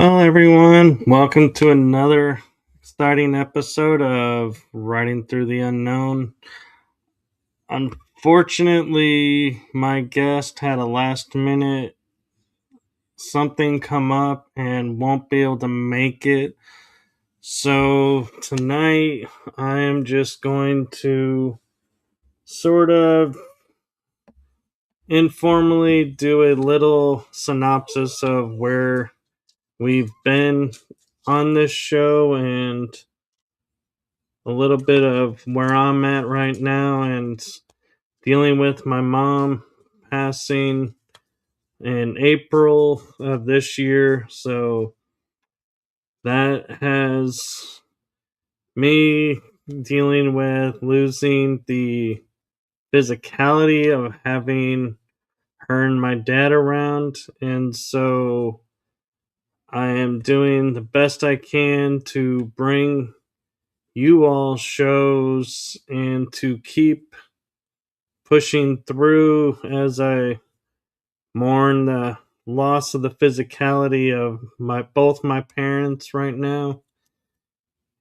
Well, everyone, welcome to another exciting episode of Writing Through the Unknown. Unfortunately, my guest had a last minute something come up and won't be able to make it. So tonight, I am just going to sort of informally do a little synopsis of where we've been on this show and a little bit of where I'm at right now and dealing with my mom passing in April of this year. So that has me dealing with losing the physicality of having her and my dad around. And so I am doing the best I can to bring you all shows and to keep pushing through as I mourn the loss of the physicality of both my parents right now.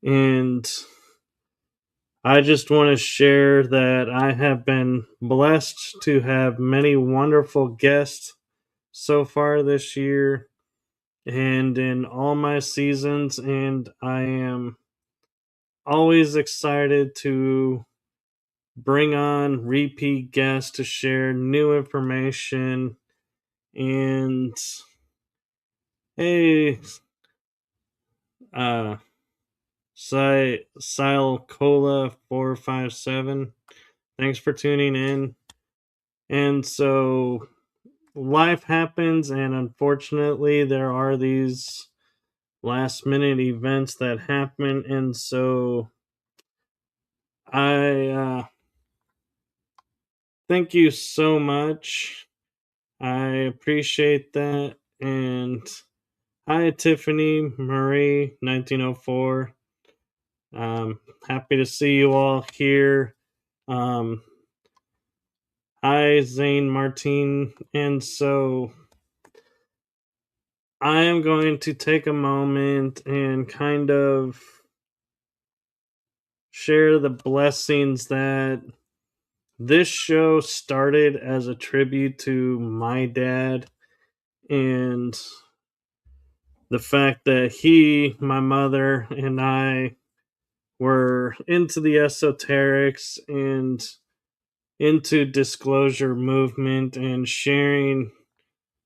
And I just want to share that I have been blessed to have many wonderful guests so far this year and in all my seasons, and I am always excited to bring on repeat guests to share new information. And hey, uh, Sile Cola 457, thanks for tuning in. And so life happens, and unfortunately, there are these last minute events that happen. And so I thank you so much. I appreciate that. And hi, Tiffany Marie, 1904. Happy to see you all here. Um, Hi, Zane Martin. And so I am going to take a moment and kind of share the blessings that this show started as a tribute to my dad and the fact that he, my mother, and I were into the esoterics and into disclosure movement and sharing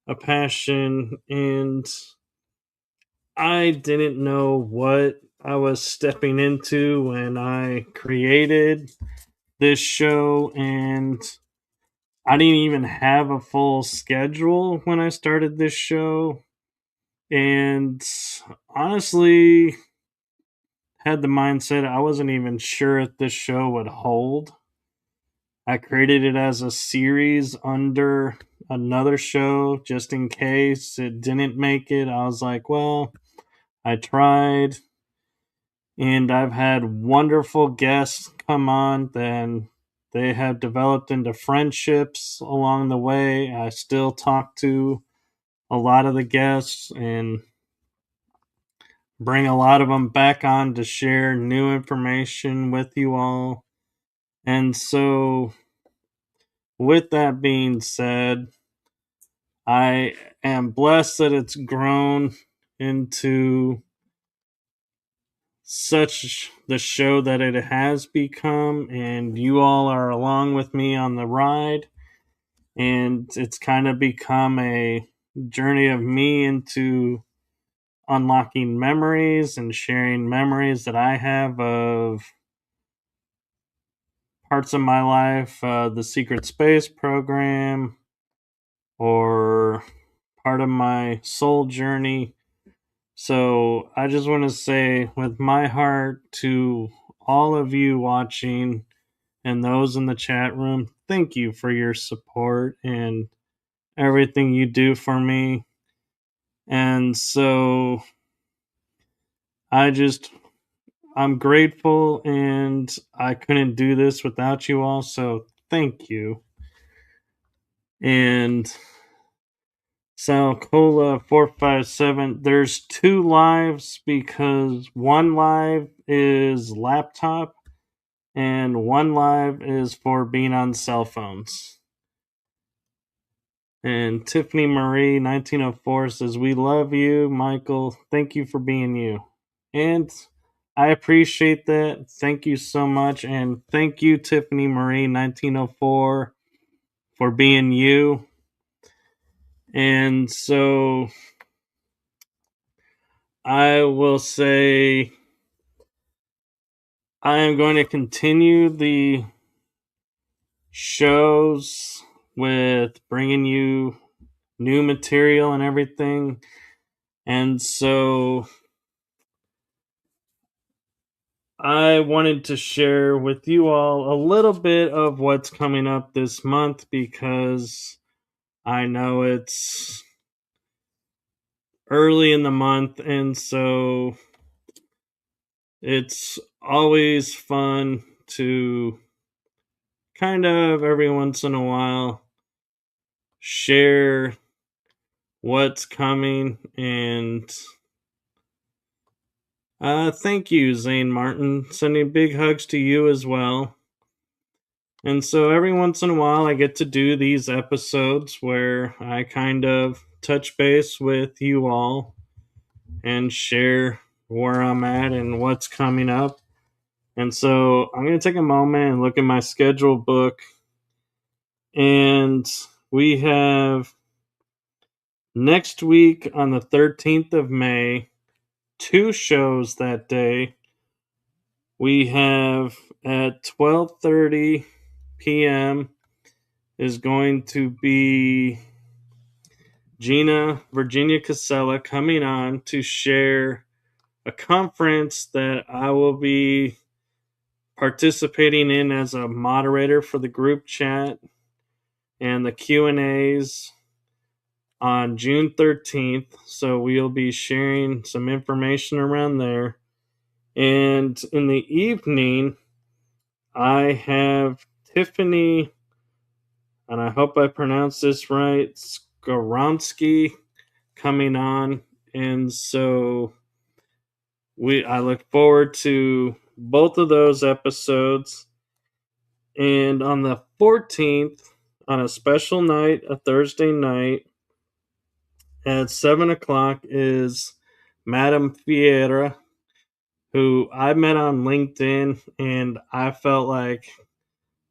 a passion, and I didn't know what I was stepping into when I created this show, and I didn't even have a full schedule when I started this show, and honestly had the mindset I wasn't even sure if this show would hold. I created it as a series under another show just in case it didn't make it. I was like, well, I tried, and I've had wonderful guests come on. Then they have developed into friendships along the way. I still talk to a lot of the guests and bring a lot of them back on to share new information with you all. And so, with that being said, I am blessed that it's grown into such the show that it has become, and you all are along with me on the ride, and it's kind of become a journey of me into unlocking memories and sharing memories that I have of parts of my life, the secret space program, or part of my soul journey. So I just want to say, with my heart, to all of you watching and those in the chat room, thank you for your support and everything you do for me. And so I'm grateful, and I couldn't do this without you all. So thank you. And Salcola457. There's 2 lives because one live is laptop and one live is for being on cell phones. And Tiffany Marie 1904 says, "We love you, Michael. Thank you for being you." And I appreciate that. Thank you so much. And thank you, Tiffany Marie 1904, for being you. And so I will say I am going to continue the shows with bringing you new material and everything. And so I wanted to share with you all a little bit of what's coming up this month because I know it's early in the month, and so it's always fun to kind of every once in a while share what's coming. And thank you, Zane Martin. Sending big hugs to you as well. And so every once in a while I get to do these episodes where I kind of touch base with you all and share where I'm at and what's coming up. And so I'm going to take a moment and look at my schedule book. And we have next week on the 13th of May, 2 shows that day. We have at 12:30 p.m. is going to be Gina Virginia Casella coming on to share a conference that I will be participating in as a moderator for the group chat and the Q&As on June 13th. So we'll be sharing some information around there. And in the evening, I have Tiffany, and I hope I pronounced this right, Skoronsky, coming on. And so I look forward to both of those episodes. And on the 14th, on a special night, a Thursday night, at 7 o'clock is Madame Fiera, who I met on LinkedIn, and I felt like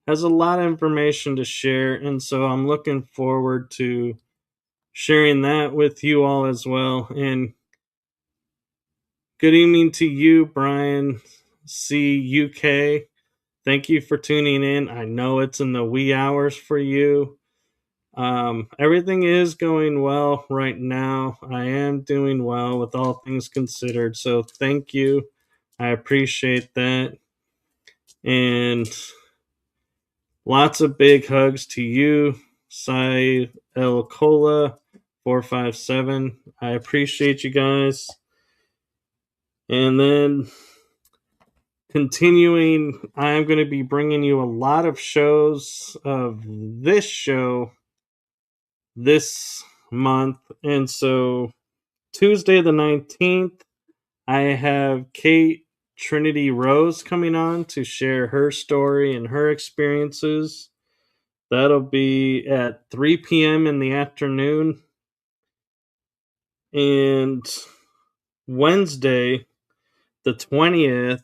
has a lot of information to share. And so I'm looking forward to sharing that with you all as well. And good evening to you, Brian C. UK. Thank you for tuning in. I know it's in the wee hours for you. Everything is going well right now. I am doing well with all things considered. So thank you. I appreciate that. And lots of big hugs to you, Sai El Cola 457. I appreciate you guys. And then continuing, I'm going to be bringing you a lot of shows of this show this month. And so Tuesday the 19th, I have Kate Trinity Rose coming on to share her story and her experiences. That'll be at 3 p.m. in the afternoon. And Wednesday, the 20th,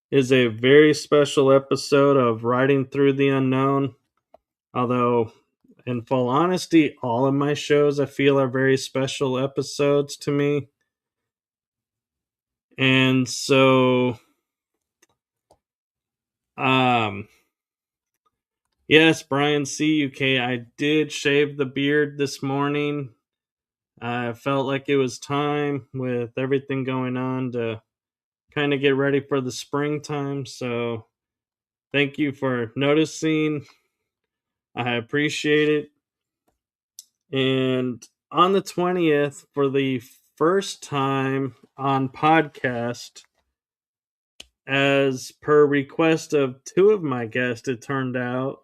is a very special episode of Riding Through the Unknown. Although, in full honesty, all of my shows I feel are very special episodes to me. And so, yes, Brian C. UK, I did shave the beard this morning. I felt like it was time with everything going on to kind of get ready for the springtime. So thank you for noticing. I appreciate it. And on the 20th, for the first time on podcast, as per request of 2 of my guests, it turned out,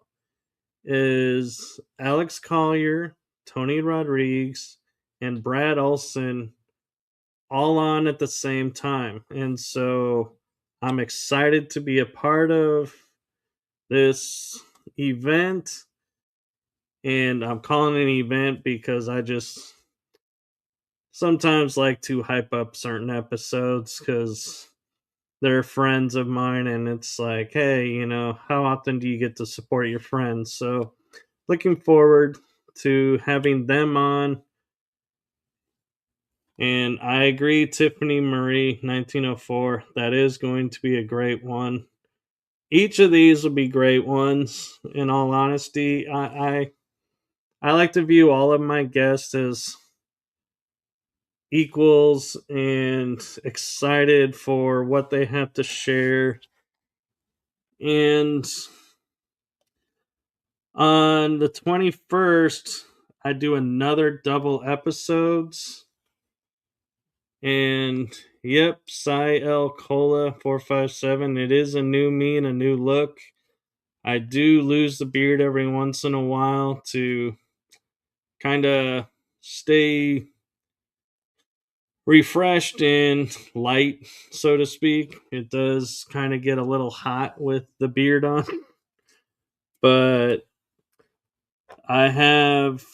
is Alex Collier Tony Rodriguez, and Brad Olson all on at the same time. And so I'm excited to be a part of this event. And I'm calling it an event because I just sometimes like to hype up certain episodes because they're friends of mine. And it's like, hey, how often do you get to support your friends? So looking forward to having them on. And I agree, Tiffany Marie, 1904. That is going to be a great one. Each of these will be great ones. In all honesty, I like to view all of my guests as equals and excited for what they have to share. And on the 21st, I do another double episodes. And yep, Cy L Cola 457. It is a new me and a new look. I do lose the beard every once in a while to kind of stay refreshed and light, so to speak. It does kind of get a little hot with the beard on. But I have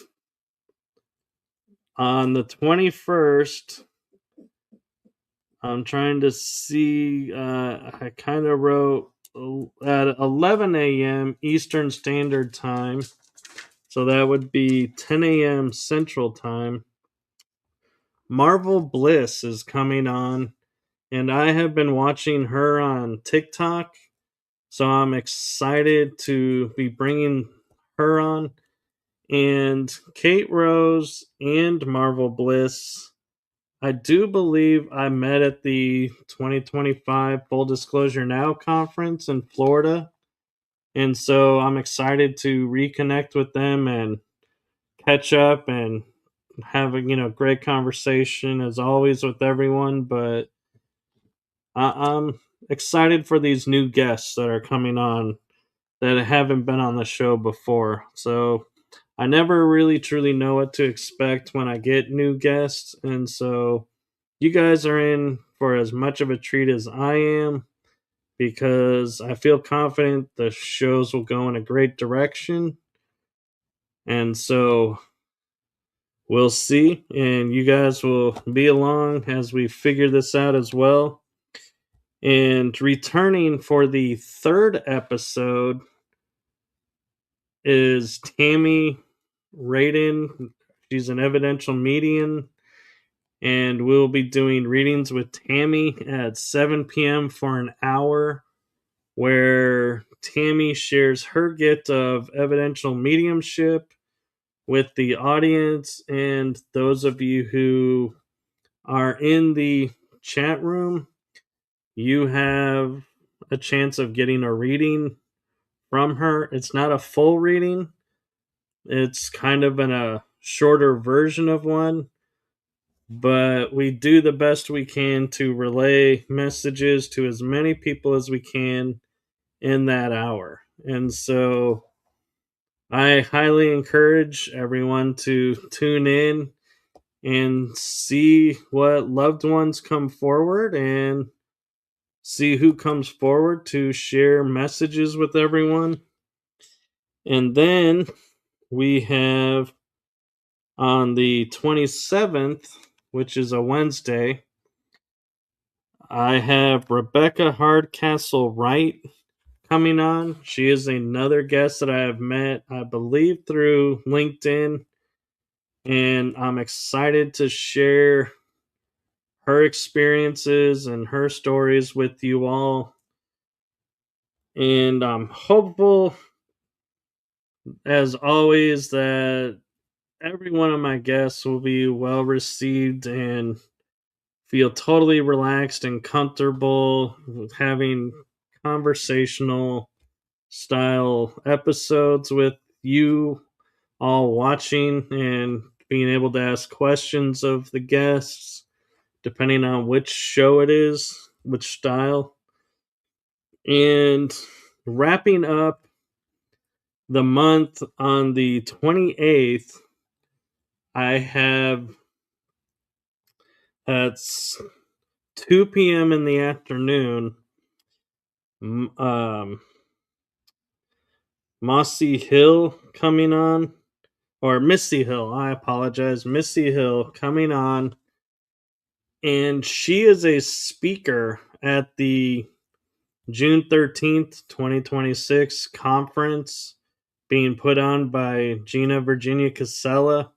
on the 21st, I'm trying to see, I kind of wrote at 11 a.m. Eastern Standard Time. So that would be 10 a.m. Central Time. Marvel Bliss is coming on, and I have been watching her on TikTok. So I'm excited to be bringing her on. And Kate Rose and Marvel Bliss, I do believe I met at the 2025 Full Disclosure Now conference in Florida. And so I'm excited to reconnect with them and catch up and have a great conversation as always with everyone. But I'm excited for these new guests that are coming on that haven't been on the show before. So I never really truly know what to expect when I get new guests. And so you guys are in for as much of a treat as I am because I feel confident the shows will go in a great direction. And so we'll see. And you guys will be along as we figure this out as well. And returning for the third episode is Tammy Radin. She's an evidential medium, and we'll be doing readings with Tammy at 7 p.m. for an hour, where Tammy shares her gift of evidential mediumship with the audience and those of you who are in the chat room. You have a chance of getting a reading from her. It's not a full reading. It's kind of a shorter version of one, but we do the best we can to relay messages to as many people as we can in that hour. And so I highly encourage everyone to tune in and see what loved ones come forward and see who comes forward to share messages with everyone. And then we have on the 27th, which is a Wednesday, I have Rebecca Hardcastle Wright coming on. She is another guest that I have met, I believe, through LinkedIn. And I'm excited to share her experiences and her stories with you all. And I'm hopeful, as always, that every one of my guests will be well received and feel totally relaxed and comfortable with having conversational style episodes with you all watching and being able to ask questions of the guests depending on which show it is, which style. And wrapping up the month on the 28th, I have at 2 p.m. in the afternoon, Mossy Hill coming on, or Missy Hill. I apologize, Missy Hill coming on, and she is a speaker at the June 13th, 2026 conference being put on by Gina Virginia Casella.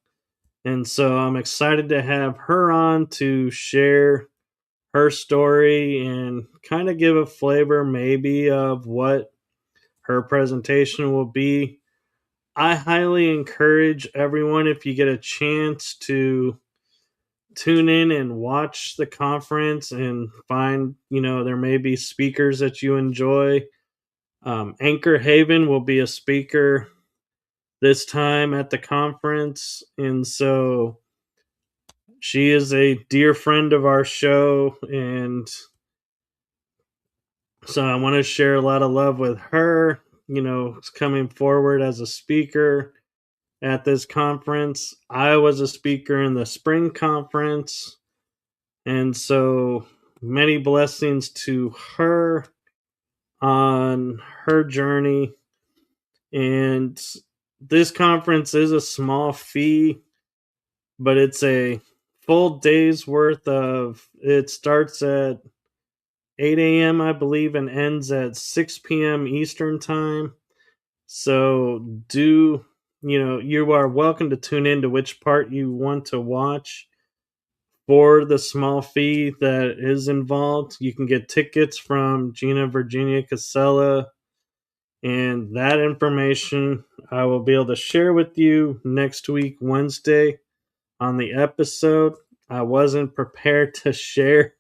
And so I'm excited to have her on to share her story and kind of give a flavor maybe of what her presentation will be. I highly encourage everyone, if you get a chance, to tune in and watch the conference and find, there may be speakers that you enjoy. Anchor Haven will be a speaker this time at the conference. And so she is a dear friend of our show. And so I want to share a lot of love with her, coming forward as a speaker at this conference. I was a speaker in the spring conference. And so many blessings to her on her journey. And this conference is a small fee, but it's a full day's worth of, it starts at 8 a.m., I believe, and ends at 6 p.m. Eastern time. So you are welcome to tune in to which part you want to watch. For the small fee that is involved, you can get tickets from Gina Virginia Casella, and that information I will be able to share with you next week, Wednesday, on the episode. I wasn't prepared to share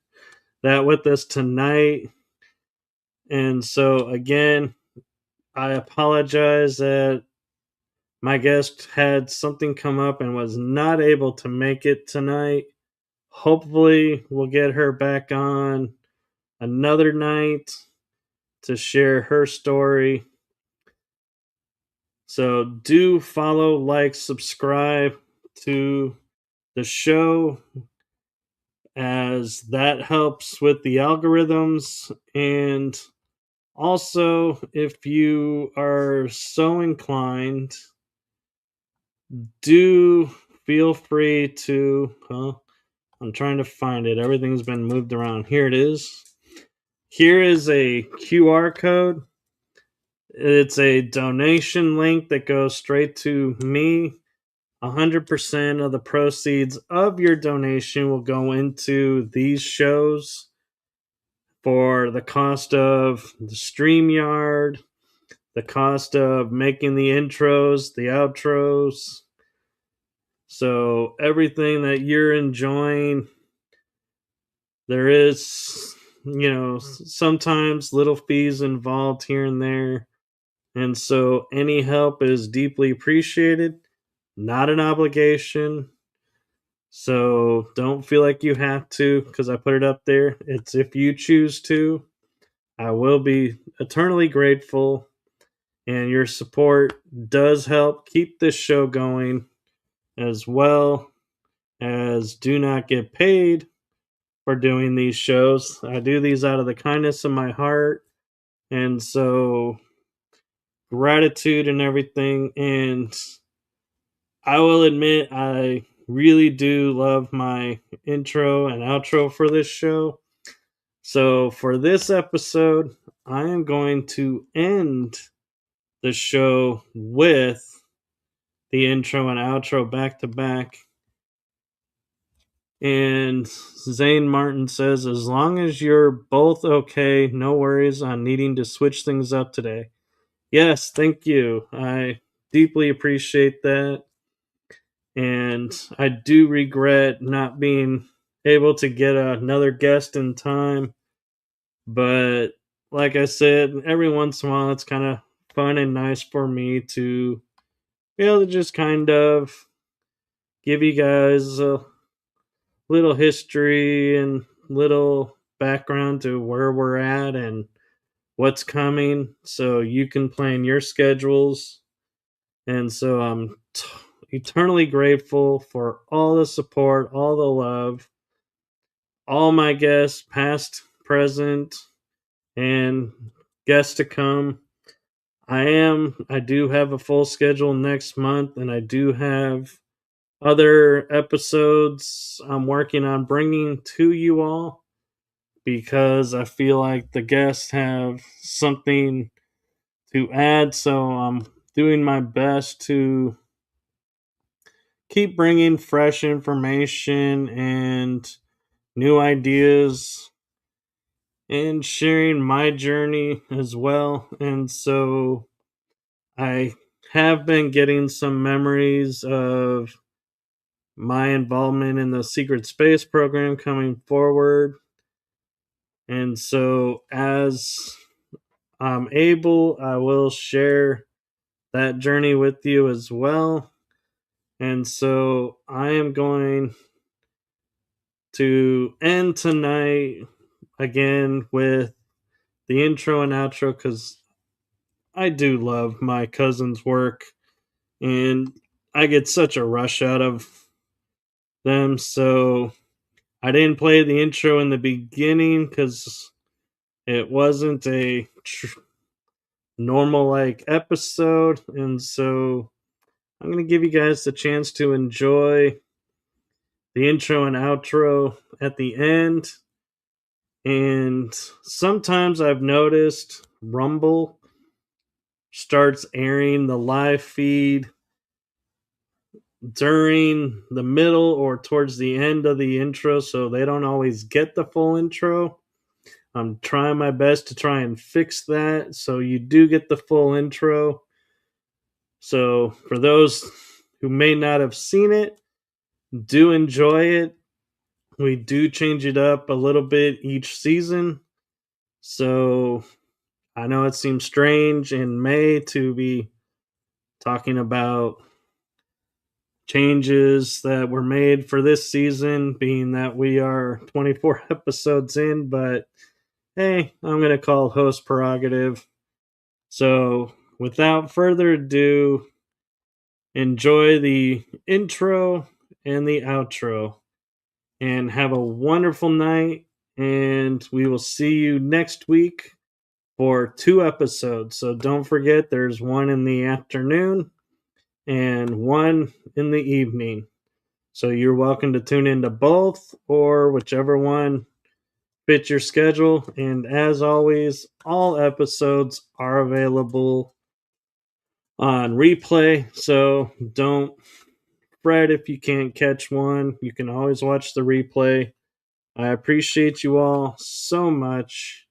that with us tonight. And so, again, I apologize that my guest had something come up and was not able to make it tonight. Hopefully, we'll get her back on another night to share her story. So do follow, like, subscribe to the show, as that helps with the algorithms. And also, if you are so inclined, do feel free to, I'm trying to find it. Everything's been moved around. Here it is. Here is a QR code. It's a donation link that goes straight to me. 100% of the proceeds of your donation will go into these shows for the cost of the StreamYard, the cost of making the intros, the outros. So everything that you're enjoying, there is, sometimes little fees involved here and there. And so any help is deeply appreciated, not an obligation. So don't feel like you have to, because I put it up there. It's if you choose to. I will be eternally grateful. And your support does help keep this show going, as well as do not get paid for doing these shows. I do these out of the kindness of my heart. And so gratitude and everything. And I will admit, I really do love my intro and outro for this show. So for this episode, I am going to end the show with the intro and outro back to back. And Zane Martin says, as long as you're both okay, no worries on needing to switch things up today. Yes, thank you. I deeply appreciate that. And I do regret not being able to get another guest in time. But like I said, every once in a while, it's kind of fun and nice for me to be able to just kind of give you guys a little history and little background to where we're at and what's coming, so you can plan your schedules. And so I'm eternally grateful for all the support, all the love, all my guests, past, present, and guests to come. I do have a full schedule next month, and I do have other episodes I'm working on bringing to you all because I feel like the guests have something to add. So I'm doing my best to keep bringing fresh information and new ideas and sharing my journey as well. And so I have been getting some memories of my involvement in the secret space program coming forward. And so as I'm able, I will share that journey with you as well. And so I am going to end tonight again with the intro and outro because I do love my cousin's work and I get such a rush out of them. So I didn't play the intro in the beginning because it wasn't a normal like episode. And so I'm going to give you guys the chance to enjoy the intro and outro at the end. And sometimes I've noticed Rumble starts airing the live feed during the middle or towards the end of the intro, so they don't always get the full intro. I'm trying my best to try and fix that so you do get the full intro. So for those who may not have seen it, do enjoy it. We do change it up a little bit each season. So I know it seems strange in May to be talking about changes that were made for this season, being that we are 24 episodes in, but hey, I'm going to call host prerogative. So without further ado, enjoy the intro and the outro and have a wonderful night. And we will see you next week for 2 episodes. So don't forget, there's one in the afternoon and one in the evening. So you're welcome to tune into both or whichever one fits your schedule. And as always, all episodes are available on replay. So don't fret if you can't catch one. You can always watch the replay. I appreciate you all so much.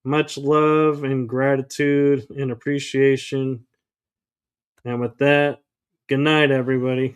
Much love and gratitude and appreciation. And with that, good night, everybody.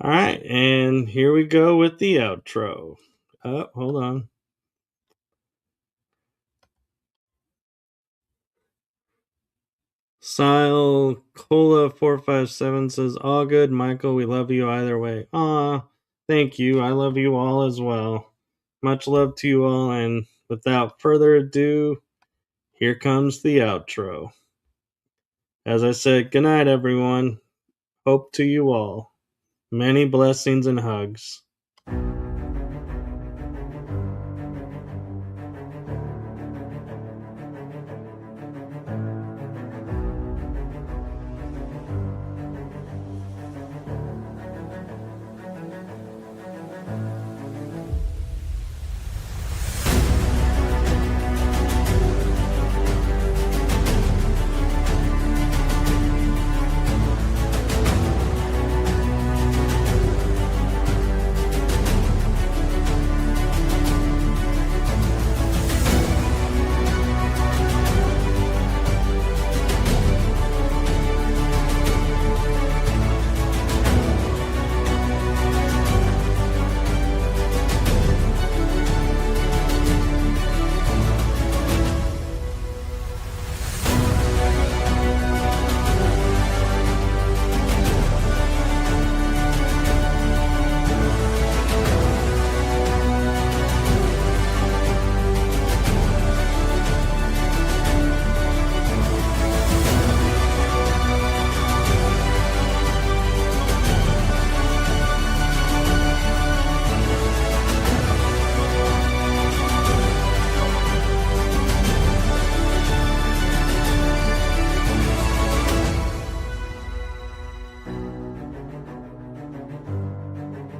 All right, and here we go with the outro. Oh, hold on. Sile Cola 457 says, all good, Michael. We love you either way. Aw, thank you. I love you all as well. Much love to you all, and without further ado, here comes the outro. As I said, good night, everyone. Hope to you all. Many blessings and hugs.